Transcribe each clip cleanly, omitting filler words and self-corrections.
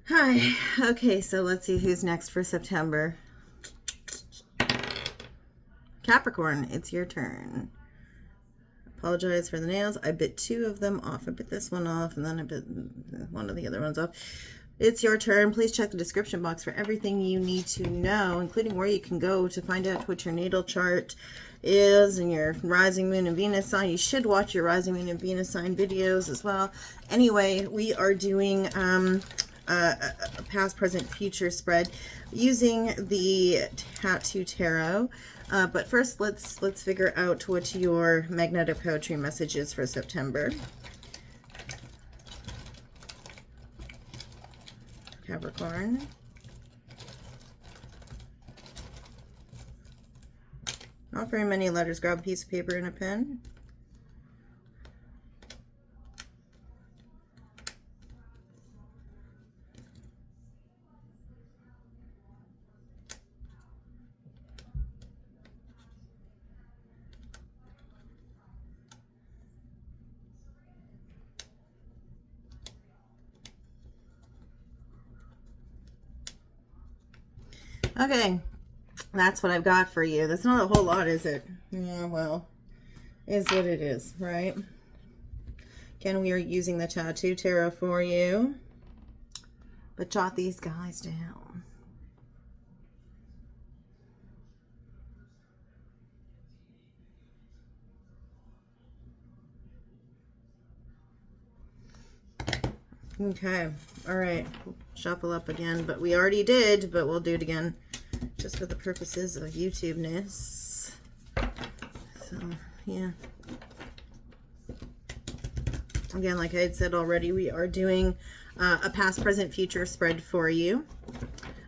Hi. Okay, so let's see who's next for September. Capricorn, it's your turn. Apologize for the nails. I bit two of them off. I bit this one off, and then I bit one of the other ones off. It's your turn. Please check the description box for everything you need to know, including where you can go to find out what your natal chart is and your rising moon and Venus sign. You should watch your rising moon and Venus sign videos as well. Anyway, we are doing a past, present, future spread using the Tattoo Tarot. But first, let's figure out what your magnetic poetry message is for September. Capricorn. Not very many letters. Grab a piece of paper and a pen. Okay, that's what I've got for you. That's not a whole lot, is it? Yeah, well, is what it is, right? Again, we are using the Tattoo Tarot for you. But jot these guys down. Okay, all right. Shuffle up again, but we already did, but we'll do it again just for the purposes of YouTube-ness. So, yeah. Again, like I had said already, we are doing a past, present, future spread for you.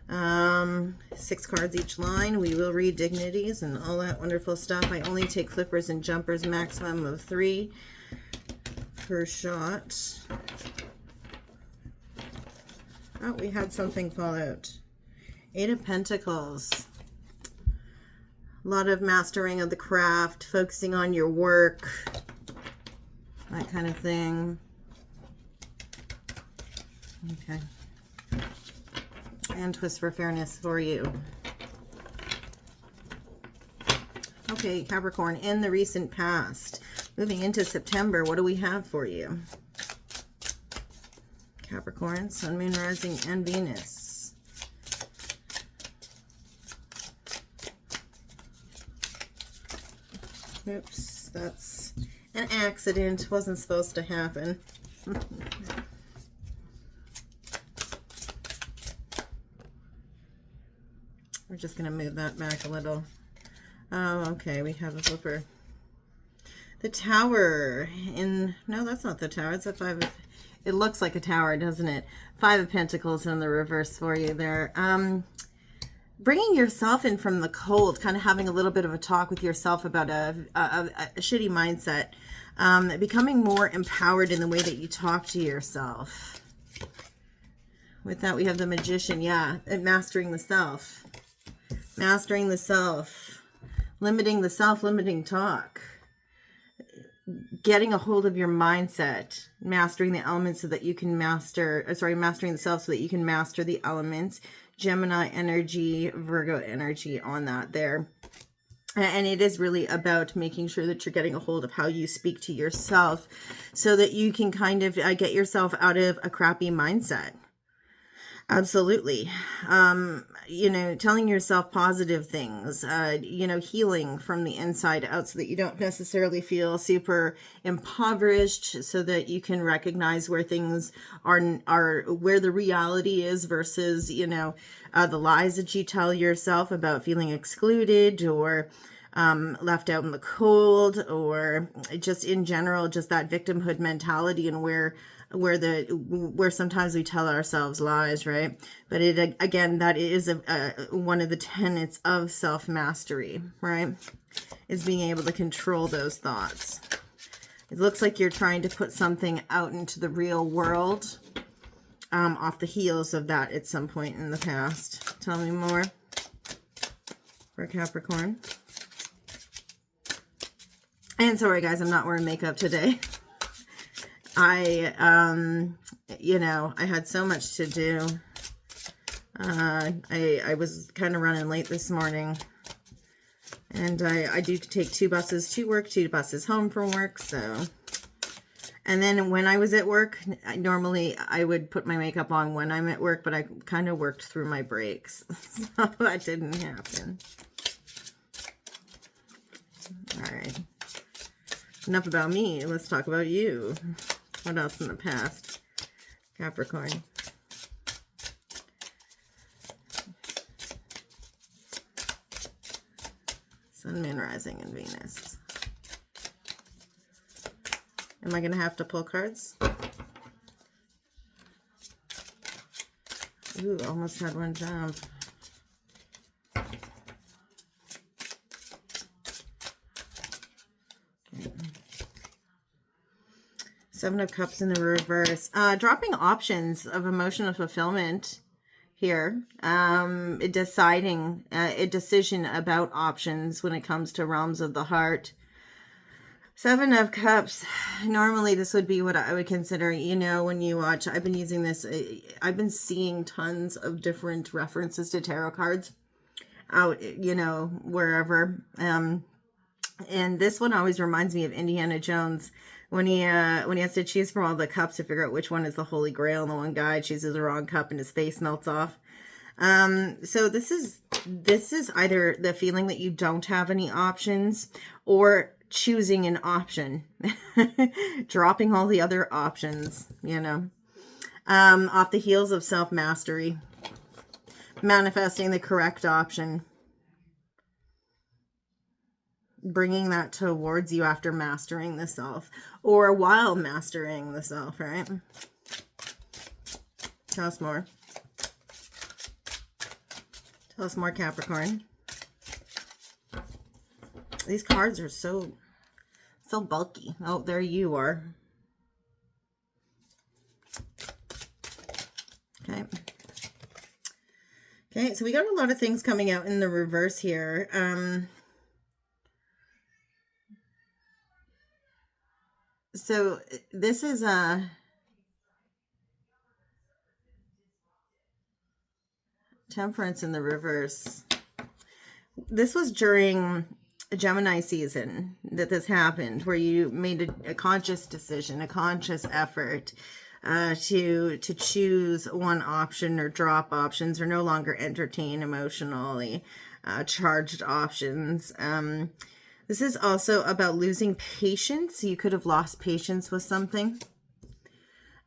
6 cards each line. We will read dignities and all that wonderful stuff. I only take flippers and jumpers, maximum of 3 per shot. Oh, we had something fall out. 8 of Pentacles. A lot of mastering of the craft, focusing on your work, that kind of thing. Okay. And twist for fairness for you. Okay, Capricorn, in the recent past, moving into September, what do we have for you? Capricorn, Sun, Moon, Rising, and Venus. Oops, that's an accident. Wasn't supposed to happen. We're just going to move that back a little. Oh, okay, we have a flipper. The Tower in... No, that's not the Tower. It's a 5 of... It looks like a tower, doesn't it? 5 of Pentacles in the reverse for you there. Bringing yourself in from the cold, kind of having a little bit of a talk with yourself about a shitty mindset. Becoming more empowered in the way that you talk to yourself. With that, we have the Magician. Yeah, and mastering the self. Mastering the self. Limiting the self-limiting talk. Getting a hold of your mindset, mastering the elements so that you can mastering the self so that you can master the elements. Gemini energy, Virgo energy on that there. And it is really about making sure that you're getting a hold of how you speak to yourself so that you can kind of get yourself out of a crappy mindset. Absolutely. Telling yourself positive things, healing from the inside out so that you don't necessarily feel super impoverished, so that you can recognize where things are where the reality is versus, the lies that you tell yourself about feeling excluded or left out in the cold, or just in general, just that victimhood mentality and where sometimes we tell ourselves lies, right? But again, that is one of the tenets of self-mastery, right? Is being able to control those thoughts. It looks like you're trying to put something out into the real world off the heels of that at some point in the past. Tell me more for Capricorn. And sorry guys, I'm not wearing makeup today. I had so much to do. I was kind of running late this morning, and I do take 2 buses to work, 2 buses home from work, so. And then when I was at work, normally I would put my makeup on when I'm at work, but I kind of worked through my breaks, so that didn't happen. All right. Enough about me. Let's talk about you. What else in the past? Capricorn. Sun, Moon, Rising, and Venus. Am I going to have to pull cards? Ooh, almost had one jump. Okay. 7 of Cups in the reverse. Dropping options of emotional fulfillment here. Deciding a decision about options when it comes to realms of the heart. 7 of Cups. Normally this would be what I would consider, you know, when you watch, I've been using this, I've been seeing tons of different references to tarot cards out, you know, wherever. And this one always reminds me of Indiana Jones when he has to choose from all the cups to figure out which one is the Holy Grail, and the one guy chooses the wrong cup and his face melts off. So this is either the feeling that you don't have any options, or choosing an option, dropping all the other options, you know, off the heels of self-mastery, manifesting the correct option, bringing that towards you after mastering the self, or while mastering the self, right? Tell us more. Tell us more, Capricorn. These cards are so bulky. Oh, there you are. Okay. Okay, so we got a lot of things coming out in the reverse here. So this is Temperance in the reverse. This was during Gemini season that this happened, where you made a conscious decision, a conscious effort to choose one option or drop options, or no longer entertain emotionally charged options. This is also about losing patience. You could have lost patience with something.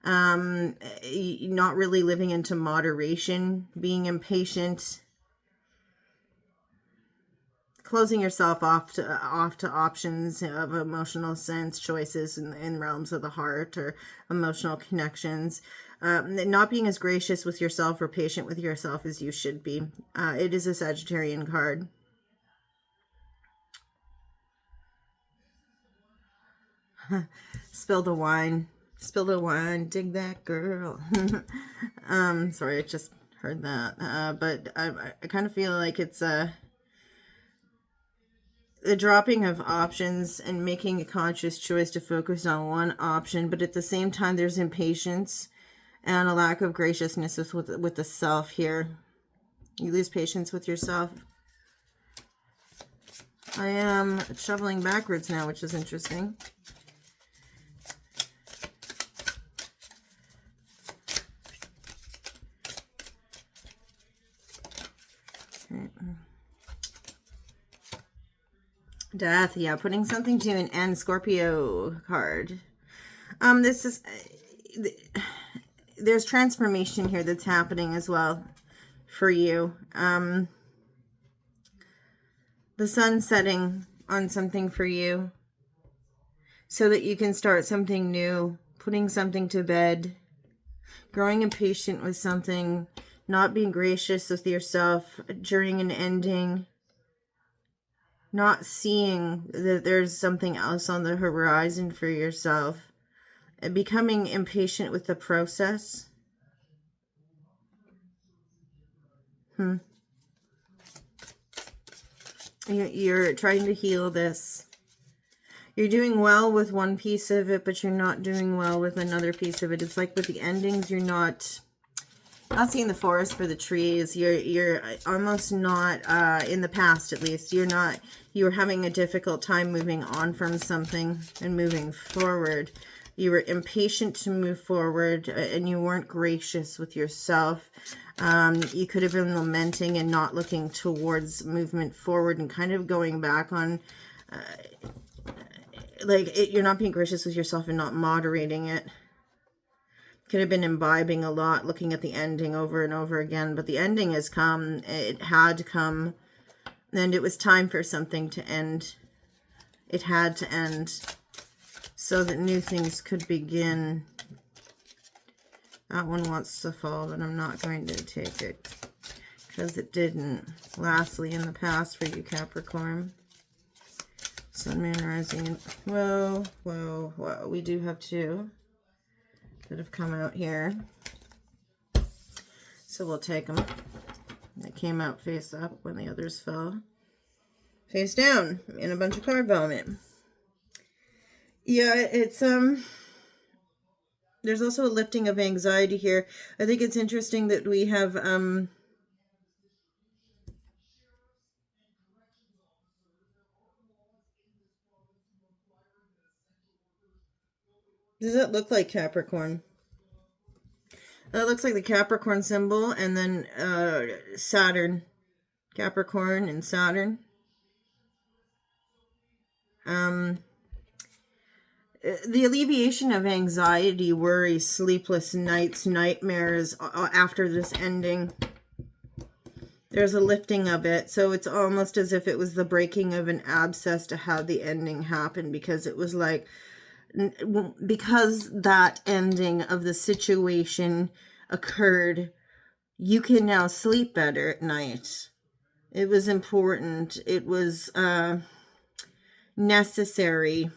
Not really living into moderation, being impatient, closing yourself off to options of emotional sense, choices in realms of the heart, or emotional connections. Not being as gracious with yourself or patient with yourself as you should be. It is a Sagittarian card. Spill the wine. Spill the wine. Dig that girl. Sorry, I just heard that. But I kind of feel like it's the dropping of options and making a conscious choice to focus on one option, but at the same time there's impatience and a lack of graciousness with the self here. You lose patience with yourself. I am shoveling backwards now, which is interesting. Okay. Death, yeah, putting something to an end. Scorpio card. This is there's transformation here that's happening as well for you. The sun setting on something for you so that you can start something new, putting something to bed, growing impatient with something, not being gracious with yourself during an ending, not seeing that there's something else on the horizon for yourself, and becoming impatient with the process. You're trying to heal this. You're doing well with one piece of it, but you're not doing well with another piece of it. It's like with the endings, you're not Not seeing the forest for the trees. You're almost not, in the past at least, you were having a difficult time moving on from something and moving forward. You were impatient to move forward, and you weren't gracious with yourself. You could have been lamenting and not looking towards movement forward and kind of going back on, you're not being gracious with yourself and not moderating it. Could have been imbibing a lot, looking at the ending over and over again, but the ending has come. It had come, and it was time for something to end. It had to end so that new things could begin. That one wants to fall, but I'm not going to take it because it didn't. Lastly, in the past for you, Capricorn. Sun, Moon, Rising. Whoa, whoa, whoa. We do have two that have come out here. So we'll take them. They came out face up when the others fell face down in a bunch of card vomit. Yeah, it's there's also a lifting of anxiety here. I think it's interesting that we have does that look like Capricorn? That looks like the Capricorn symbol, and then Saturn. Capricorn and Saturn. The alleviation of anxiety, worry, sleepless nights, nightmares after this ending. There's a lifting of it. So it's almost as if it was the breaking of an abscess to how the ending happened, because it was like, because that ending of the situation occurred, you can now sleep better at night. It was important. It was necessary.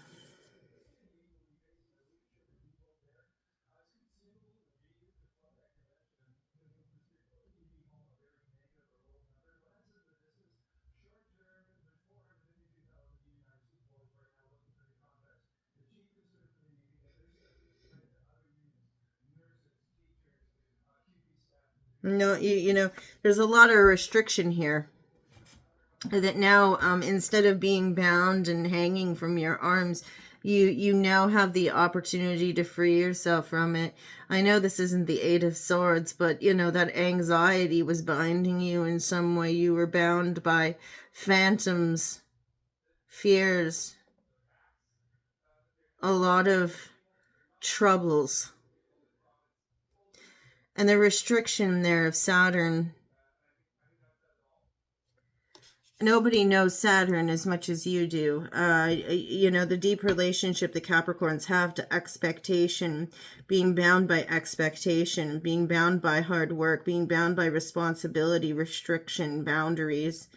No, you know, there's a lot of restriction here. That now, instead of being bound and hanging from your arms, you now have the opportunity to free yourself from it. I know this isn't the Eight of Swords, but you know that anxiety was binding you in some way. You were bound by phantoms, fears, a lot of troubles. And the restriction there of Saturn, nobody knows Saturn as much as you do. You know, the deep relationship the Capricorns have to expectation, being bound by expectation, being bound by hard work, being bound by responsibility, restriction, boundaries.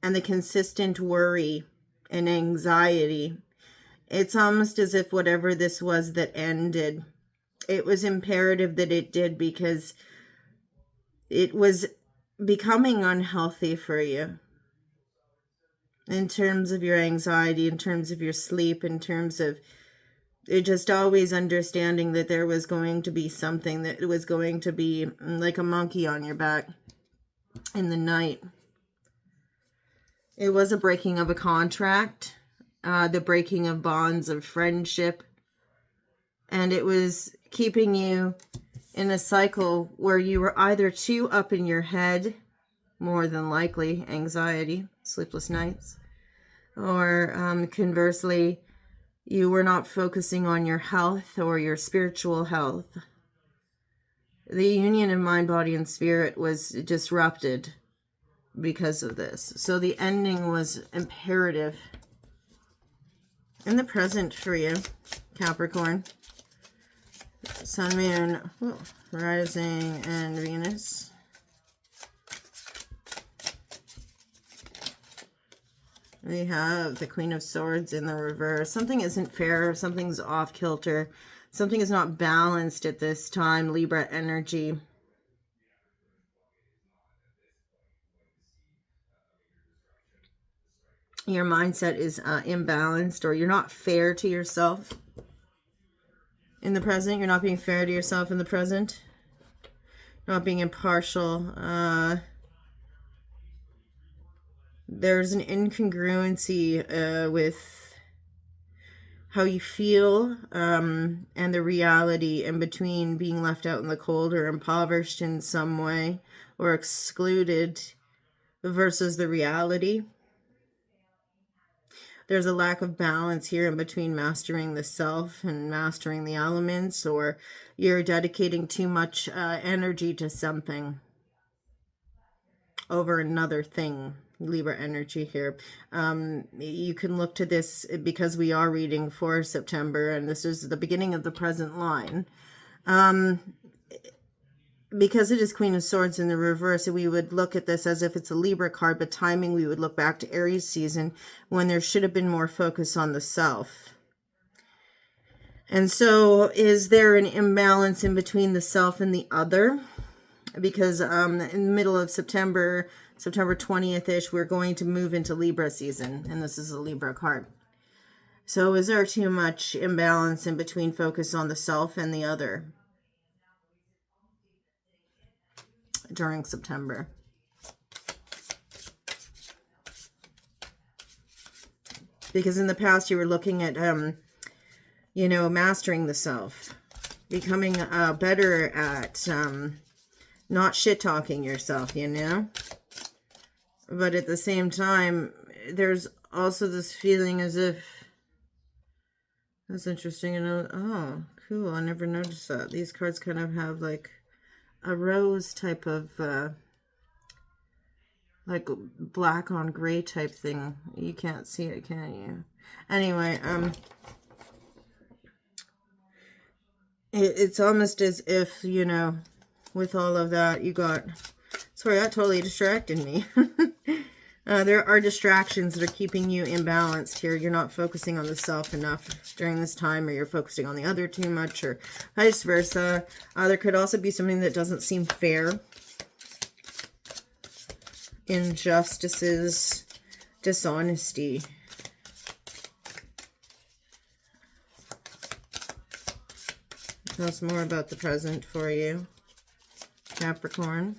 And the consistent worry and anxiety. It's almost as if whatever this was that ended, it was imperative that it did, because it was becoming unhealthy for you. In terms of your anxiety, in terms of your sleep, in terms of just always understanding that there was going to be something that was going to be like a monkey on your back in the night. It was a breaking of a contract, the breaking of bonds of friendship, and it was keeping you in a cycle where you were either too up in your head, more than likely anxiety, sleepless nights, or conversely, you were not focusing on your health or your spiritual health. The union of mind, body, and spirit was disrupted because of this. So the ending was imperative. In the present for you, Capricorn, Sun, Moon, Rising, and Venus. We have the Queen of Swords in the reverse. Something isn't fair. Something's off kilter. Something is not balanced at this time. Libra energy. Your mindset is imbalanced, or you're not fair to yourself. in the present. You're not being fair to yourself in the present. Not being impartial. There's an incongruency with how you feel and the reality in between being left out in the cold or impoverished in some way or excluded versus the reality. There's a lack of balance here in between mastering the self and mastering the elements, or you're dedicating too much energy to something over another thing. Libra energy here. You can look to this because we are reading for September, and this is the beginning of the present line. Because it is Queen of Swords in the reverse, we would look at this as if it's a Libra card, but timing, we would look back to Aries season when there should have been more focus on the self. And so is there an imbalance in between the self and the other? Because in the middle of September 20th-ish, we're going to move into Libra season, and this is a Libra card. So is there too much imbalance in between focus on the self and the other during September? Because in the past you were looking at, mastering the self, becoming better at not shit-talking yourself, But at the same time, there's also this feeling as if, that's interesting. Oh, cool. I never noticed that. These cards kind of have like a rose type of, like black on gray type thing. You can't see it, can you? Anyway, it's almost as if, with all of that, you got, sorry, that totally distracted me. There are distractions that are keeping you imbalanced here. You're not focusing on the self enough during this time, or you're focusing on the other too much, or vice versa. There could also be something that doesn't seem fair. Injustices, dishonesty. Tell us more about the present for you, Capricorn.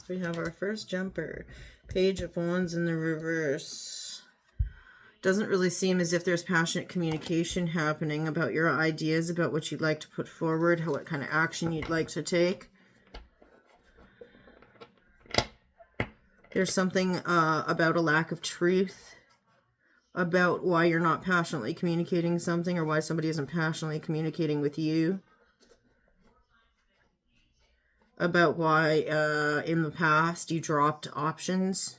We have our first jumper. Page of Wands in the reverse. Doesn't really seem as if there's passionate communication happening about your ideas, about what you'd like to put forward, what kind of action you'd like to take. There's something about a lack of truth, about why you're not passionately communicating something, or why somebody isn't passionately communicating with you. About why in the past you dropped options.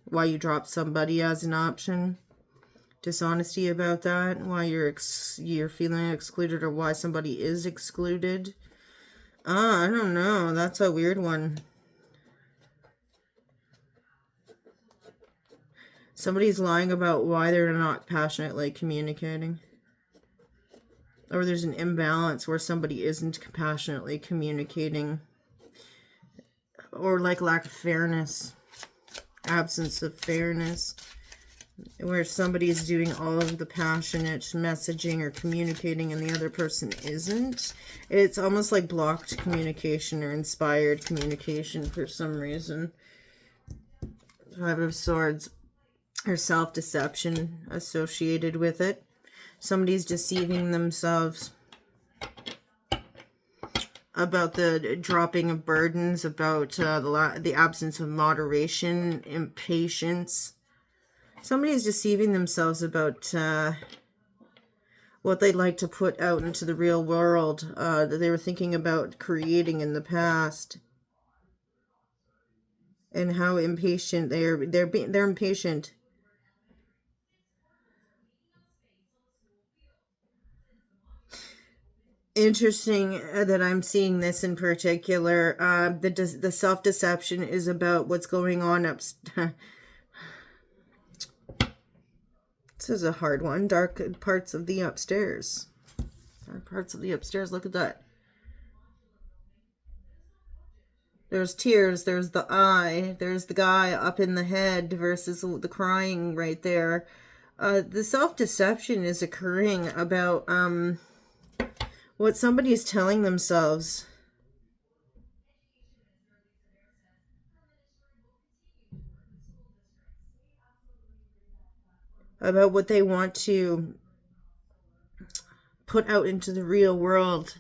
Why you dropped somebody as an option. Dishonesty about that. Why you're feeling excluded, or why somebody is excluded. I don't know. That's a weird one. Somebody's lying about why they're not passionately communicating. Or there's an imbalance where somebody isn't passionately communicating. Or like lack of fairness. Absence of fairness. Where somebody's doing all of the passionate messaging or communicating and the other person isn't. It's almost like blocked communication or inspired communication for some reason. Five of Swords. Or self-deception associated with it. Somebody's deceiving themselves about the dropping of burdens, about the absence of moderation, impatience. Somebody's deceiving themselves about what they'd like to put out into the real world that they were thinking about creating in the past, and how impatient they're impatient. Interesting that I'm seeing this in particular. The self-deception is about what's going on upstairs. This is a hard one. Dark parts of the upstairs. Dark parts of the upstairs. Look at that. There's tears. There's the eye. There's the guy up in the head versus the crying right there. The self-deception is occurring about what somebody is telling themselves. About what they want to put out into the real world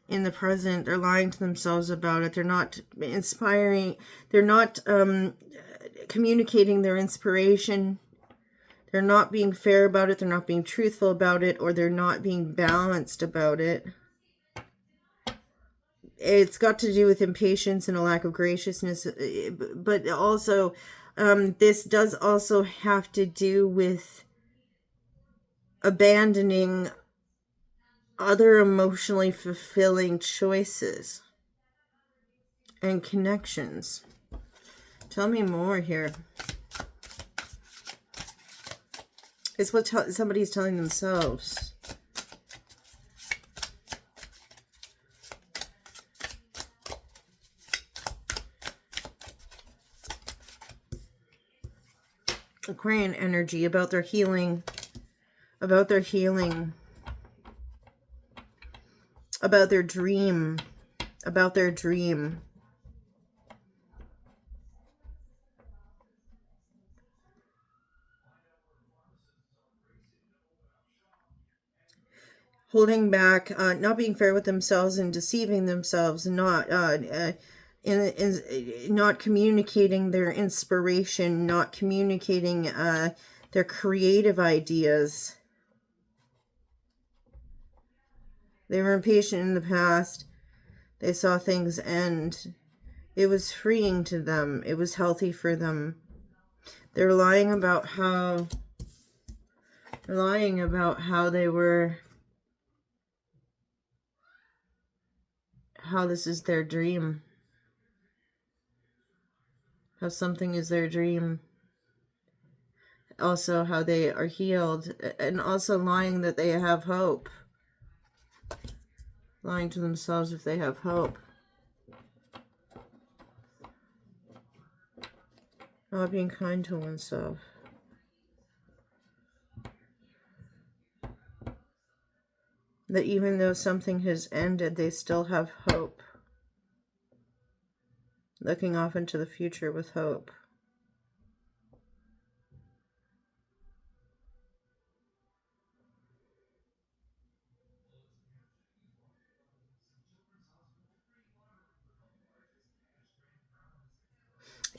in the present. They're lying to themselves about it. They're not inspiring. They're not communicating their inspiration. They're not being fair about it. They're not being truthful about it, or they're not being balanced about it. It's got to do with impatience and a lack of graciousness, but also this does also have to do with abandoning other emotionally fulfilling choices and connections. Tell me more here. It's what somebody's telling themselves. Aquarian energy about their healing, about their healing, about their dream, about their dream. Holding back, not being fair with themselves and deceiving themselves, not not communicating their inspiration, not communicating their creative ideas. They were impatient in the past. They saw things end. It was freeing to them. It was healthy for them. They're lying about how they were, how this is their dream. How something is their dream. Also how they are healed, and also lying that they have hope. Lying to themselves if they have hope. Not being kind to oneself. That even though something has ended, they still have hope. Looking off into the future with hope.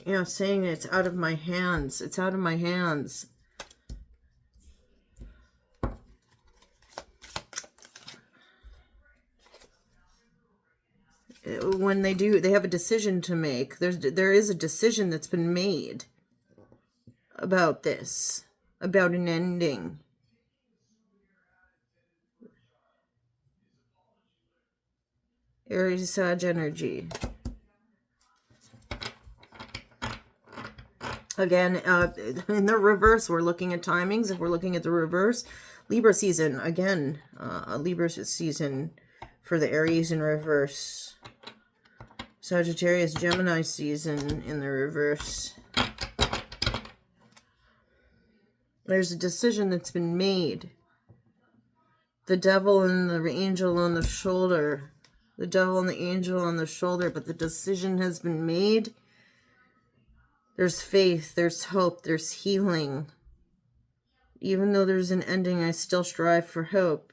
You know, saying it's out of my hands. It's out of my hands. When they do, they have a decision to make. There is a decision that's been made about this, about an ending. Aries, Sag energy. Again, in the reverse, we're looking at timings. If we're looking at the reverse, Libra season. Again, a Libra season for the Aries in reverse. Sagittarius, Gemini season in the reverse. There's a decision that's been made. The devil and the angel on the shoulder. The devil and the angel on the shoulder, but the decision has been made. There's faith, there's hope, there's healing. Even though there's an ending, I still strive for hope.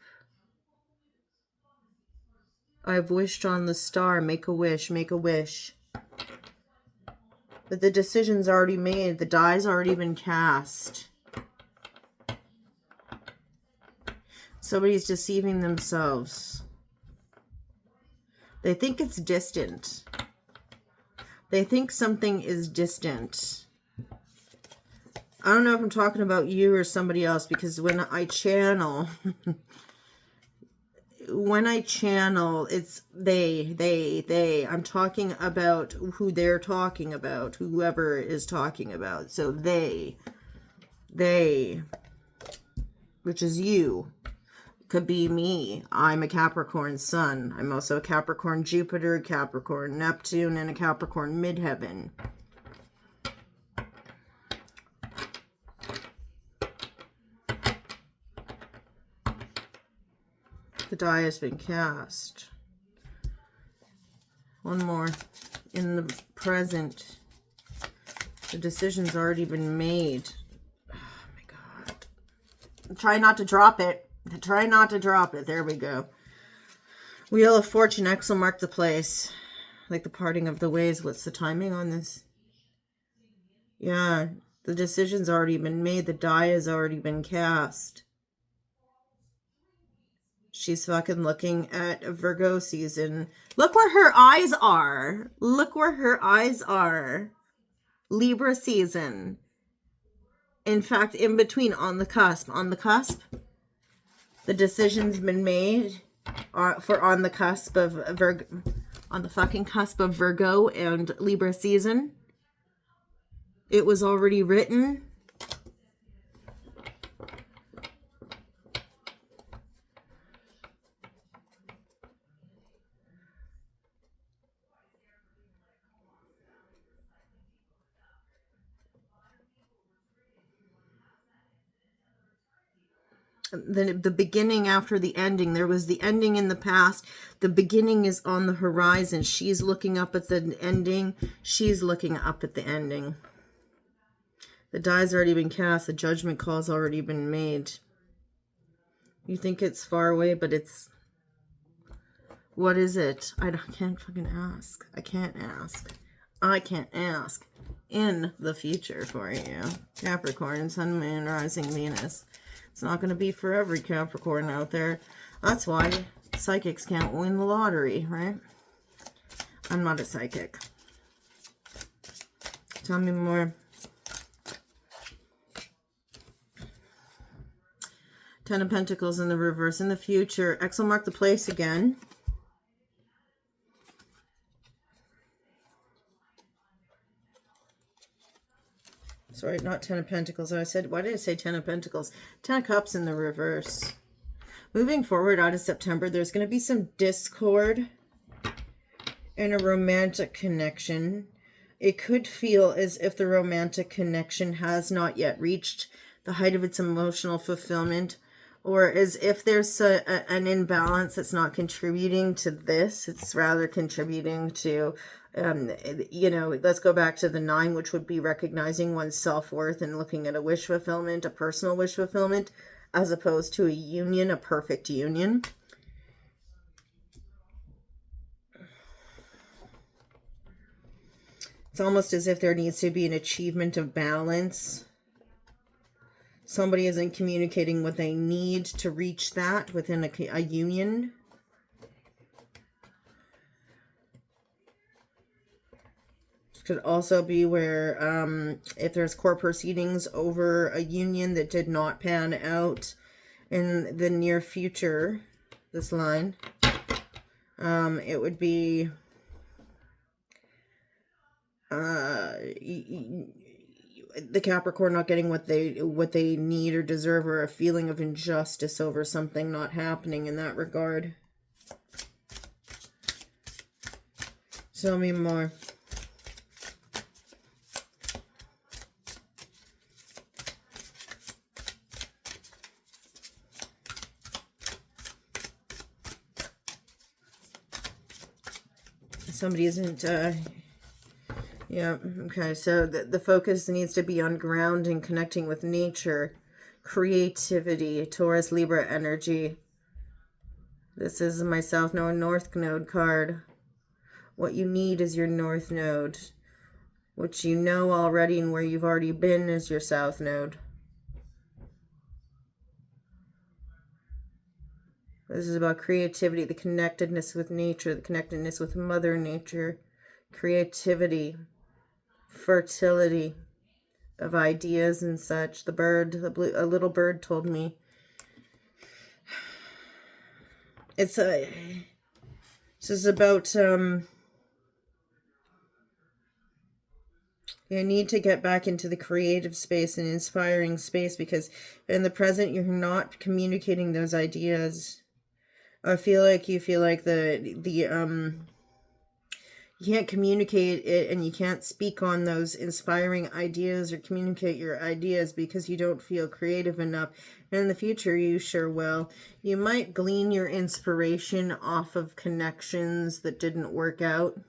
I've wished on the star, make a wish, make a wish. But the decision's already made, the die's already been cast. Somebody's deceiving themselves. They think it's distant. They think something is distant. I don't know if I'm talking about you or somebody else, because when I channel, it's they. I'm talking about who they're talking about, whoever is talking about. So they, which is you. Could be me. I'm a Capricorn sun. I'm also a Capricorn Jupiter, Capricorn Neptune, and a Capricorn midheaven. The die has been cast. One more. In the present, the decision's already been made. Oh my God. Try not to drop it. Try not to drop it. There we go. Wheel of Fortune, X will mark the place. Like the parting of the ways. What's the timing on this? Yeah, the decision's already been made. The die has already been cast. She's fucking looking at a Virgo season. Look where her eyes are. Look where her eyes are. Libra season. In fact, in between, on the cusp. On the cusp. The decision's been made for on the cusp of Virgo. On the fucking cusp of Virgo and Libra season. It was already written. The beginning after the ending. There was the ending in the past. The beginning is on the horizon. She's looking up at the ending. She's looking up at the ending. The die's already been cast. The judgment call's already been made. You think it's far away, but it's... What is it? Can't fucking ask. I can't ask. I can't ask. In the future for you. Capricorn, Sun, Moon, Rising, Venus. It's not going to be for every Capricorn out there. That's why psychics can't win the lottery, right? I'm not a psychic. Tell me more. Ten of Pentacles in the reverse. In the future, X will mark the place again. Sorry, not Ten of Pentacles. Why did I say Ten of Pentacles? Ten of Cups in the reverse. Moving forward out of September, there's going to be some discord in a romantic connection. It could feel as if the romantic connection has not yet reached the height of its emotional fulfillment, or as if there's an imbalance that's not contributing to this. It's rather contributing to... let's go back to the 9, which would be recognizing one's self-worth and looking at a wish fulfillment, a personal wish fulfillment, as opposed to a union, a perfect union. It's almost as if there needs to be an achievement of balance. Somebody isn't communicating what they need to reach that within a union. Could also be where if there's court proceedings over a union that did not pan out in the near future, this line, it would be the Capricorn not getting what they need or deserve, or a feeling of injustice over something not happening in that regard. Tell me more. Somebody isn't, yeah, okay, so the focus needs to be on grounding, connecting with nature, creativity, Taurus, Libra energy. This is my South Node, North Node card. What you need is your North Node. What you know already and where you've already been is your South Node. This is about creativity, the connectedness with nature, the connectedness with Mother Nature, creativity, fertility of ideas and such. The bird, a little bird told me. This is about, you need to get back into the creative space and inspiring space, because in the present, you're not communicating those ideas. I feel like you feel like You can't communicate it, and you can't speak on those inspiring ideas or communicate your ideas because you don't feel creative enough. And in the future, you sure will. You might glean your inspiration off of connections that didn't work out.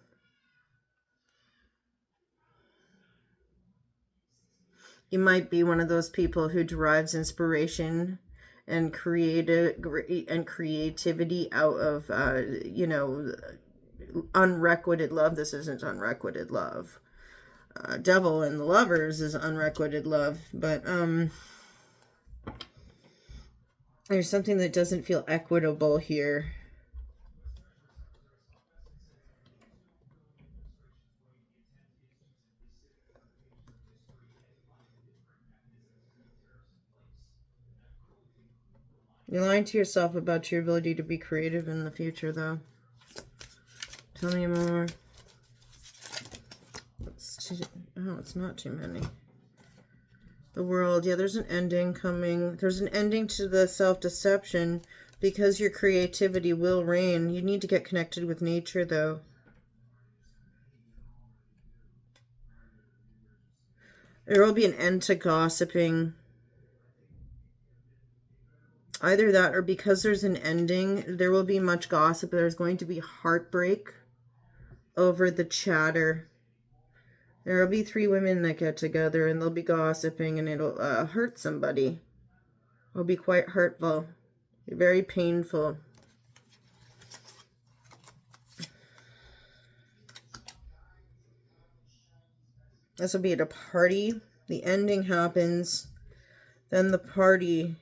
You might be one of those people who derives inspiration and creativity out of unrequited love. This isn't unrequited love. Devil and the Lovers is unrequited love, but there's something that doesn't feel equitable here. You're lying to yourself about your ability to be creative in the future, though. Tell me more. It's not too many. The World. Yeah, there's an ending coming. There's an ending to the self-deception because your creativity will reign. You need to get connected with nature, though. There will be an end to gossiping. Either that or because there's an ending, there will be much gossip. There's going to be heartbreak over the chatter. There will be 3 women that get together and they'll be gossiping and it'll hurt somebody. It'll be quite hurtful. Very painful. This will be at a party. The ending happens. Then the party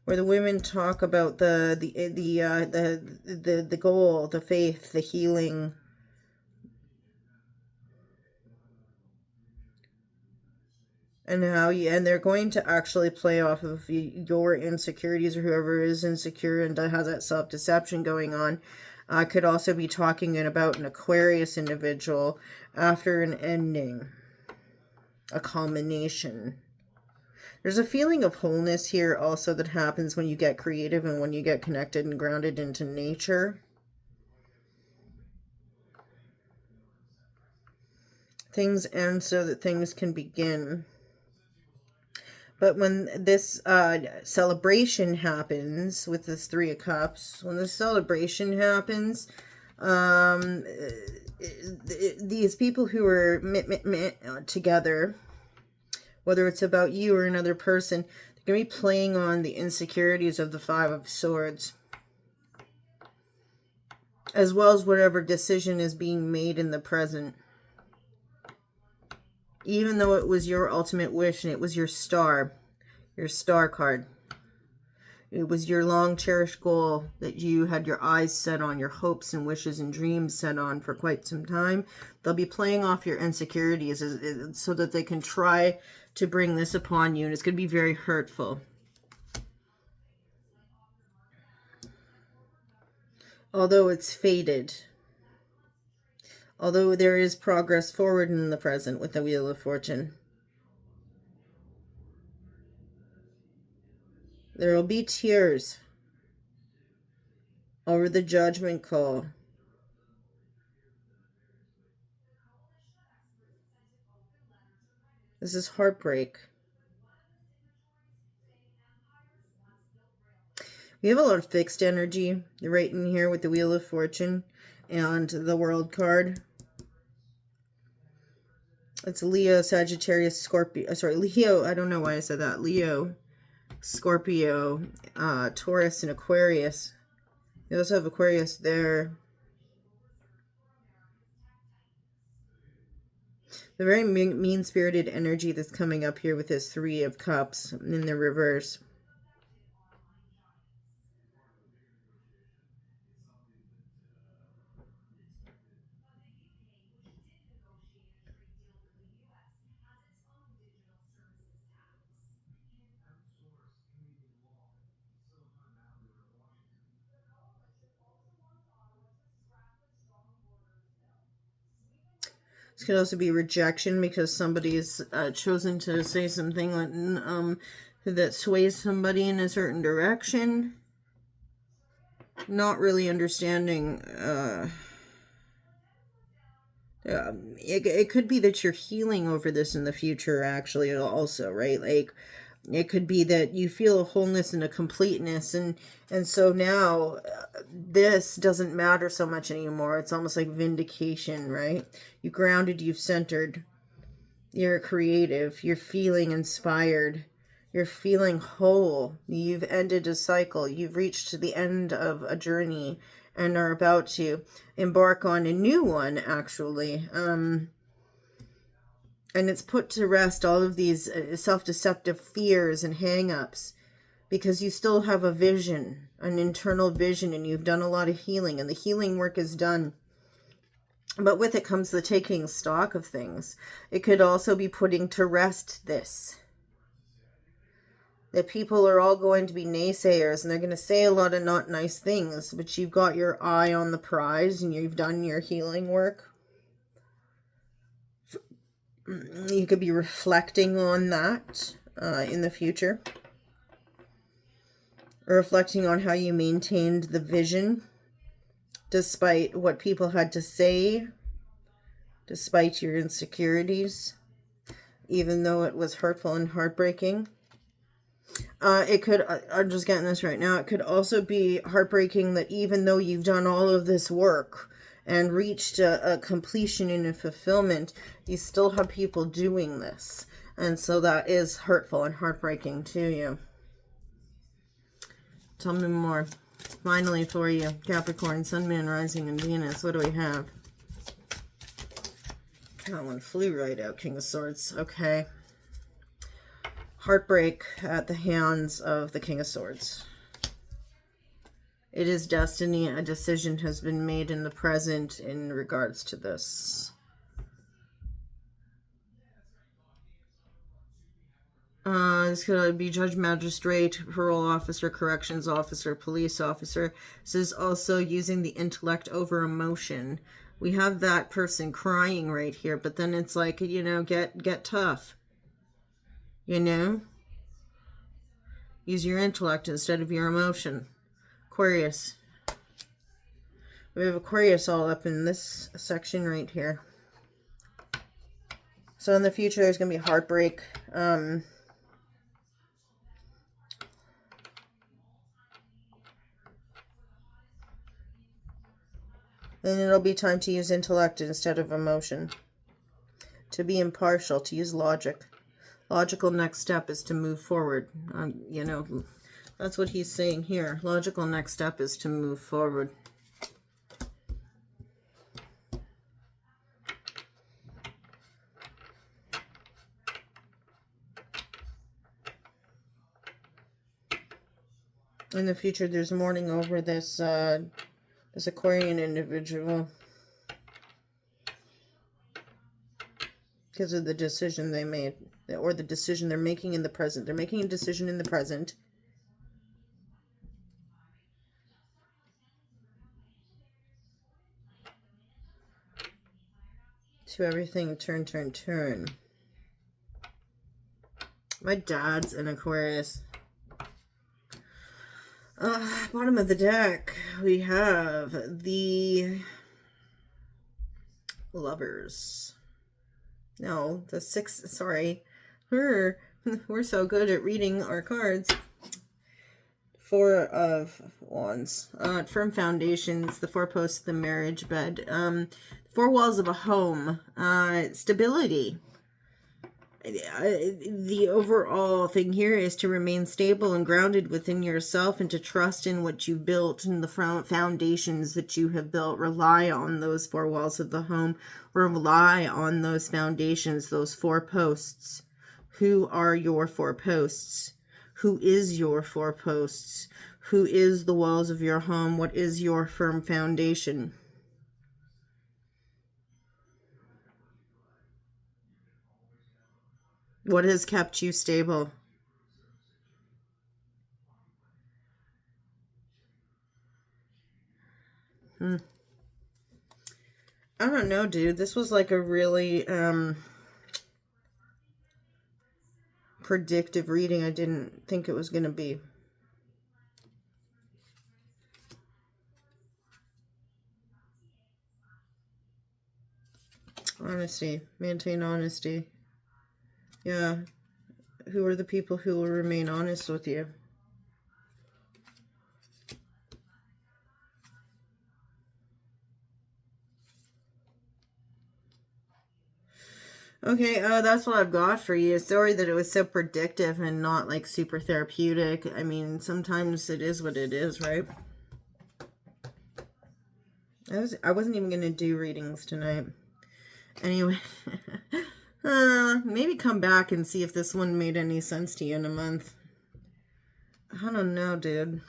where the women talk about the goal, the faith, the healing. And they're going to actually play off of your insecurities, or whoever is insecure and has that self-deception going on. Could also be talking about an Aquarius individual after an ending, a culmination. There's a feeling of wholeness here also that happens when you get creative and when you get connected and grounded into nature. Things end so that things can begin. But when this celebration happens with this 3 of Cups, when the celebration happens, these people who are together, whether it's about you or another person, they're going to be playing on the insecurities of the 5 of Swords, as well as whatever decision is being made in the present. Even though it was your ultimate wish and it was your star card. It was your long cherished goal that you had your eyes set on, your hopes and wishes and dreams set on for quite some time. They'll be playing off your insecurities so that they can try to bring this upon you, and it's going to be very hurtful. Although it's faded. Although there is progress forward in the present with the Wheel of Fortune. There will be tears over the judgment call. This is heartbreak. We have a lot of fixed energy right in here with the Wheel of Fortune and the World card. It's Leo, Sagittarius, Scorpio. Leo. I don't know why I said that. Leo, Scorpio, Taurus, and Aquarius. You also have Aquarius there. The very mean-spirited energy that's coming up here with this 3 of Cups in the reverse. This could also be rejection because somebody's chosen to say something that sways somebody in a certain direction. Not really understanding It could be that you're healing over this in the future, actually, also, right? Like, it could be that you feel a wholeness and a completeness, and so now this doesn't matter so much anymore. It's almost like vindication, right? You grounded, you've centered, you're creative, you're feeling inspired, you're feeling whole, you've ended a cycle, you've reached the end of a journey and are about to embark on a new one, actually. And it's put to rest all of these self-deceptive fears and hang-ups, because you still have a vision, an internal vision, and you've done a lot of healing, and the healing work is done. But with it comes the taking stock of things. It could also be putting to rest this. That people are all going to be naysayers, and they're going to say a lot of not nice things, but you've got your eye on the prize and you've done your healing work. You could be reflecting on that in the future. Or reflecting on how you maintained the vision despite what people had to say, despite your insecurities, even though it was hurtful and heartbreaking. It could, I'm just getting this right now, it could also be heartbreaking that even though you've done all of this work and reached a completion and a fulfillment, you still have people doing this. And so that is hurtful and heartbreaking to you. Tell me more. Finally for you, Capricorn, Sun, Moon, Rising, and Venus. What do we have? That one flew right out, King of Swords. Okay. Heartbreak at the hands of the King of Swords. It is destiny. A decision has been made in the present in regards to this. This could be judge, magistrate, parole officer, corrections officer, police officer. This is also using the intellect over emotion. We have that person crying right here, but then it's like, you know, get tough. You know? Use your intellect instead of your emotion. Aquarius. We have Aquarius all up in this section right here. So in the future, there's going to be heartbreak. Then it'll be time to use intellect instead of emotion. To be impartial, to use logic. Logical next step is to move forward. You know, that's what he's saying here. Logical next step is to move forward. In the future, there's mourning over this this Aquarian individual because of the decision they made, or the decision they're making in the present. They're making a decision in the present. To everything, turn. My dad's an Aquarius. Bottom of the deck, we have the Lovers. No, the six, sorry. We're so good at reading our cards. Four of Wands. Firm foundations, the four posts, the marriage bed. Four walls of a home. Stability. The overall thing here is to remain stable and grounded within yourself, and to trust in what you built and the foundations that you have built. Rely on those four walls of the home. Rely on those foundations, those four posts. Who are your four posts? Who is your four posts? Who is the walls of your home? What is your firm foundation? What has kept you stable? I don't know, dude. This was like a really predictive reading. I didn't think it was going to be. Honesty. Maintain honesty. Yeah. Who are the people who will remain honest with you? Okay, that's what I've got for you. Sorry that it was so predictive and not like super therapeutic. I mean, sometimes it is what it is, right? I wasn't even gonna do readings tonight. Anyway, maybe come back and see if this one made any sense to you in a month. I don't know, dude.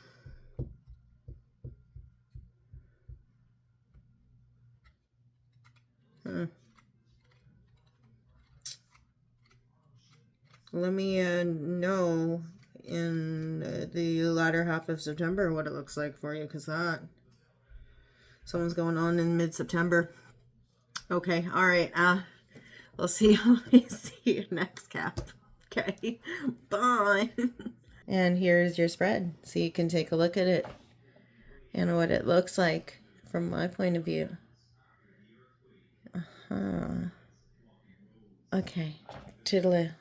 Let me know in the latter half of September what it looks like for you, because someone's going on in mid-September. Okay, all right. We'll see you next, Cap. Okay, bye. And here's your spread, so you can take a look at it and what it looks like from my point of view. Okay, toodaloo.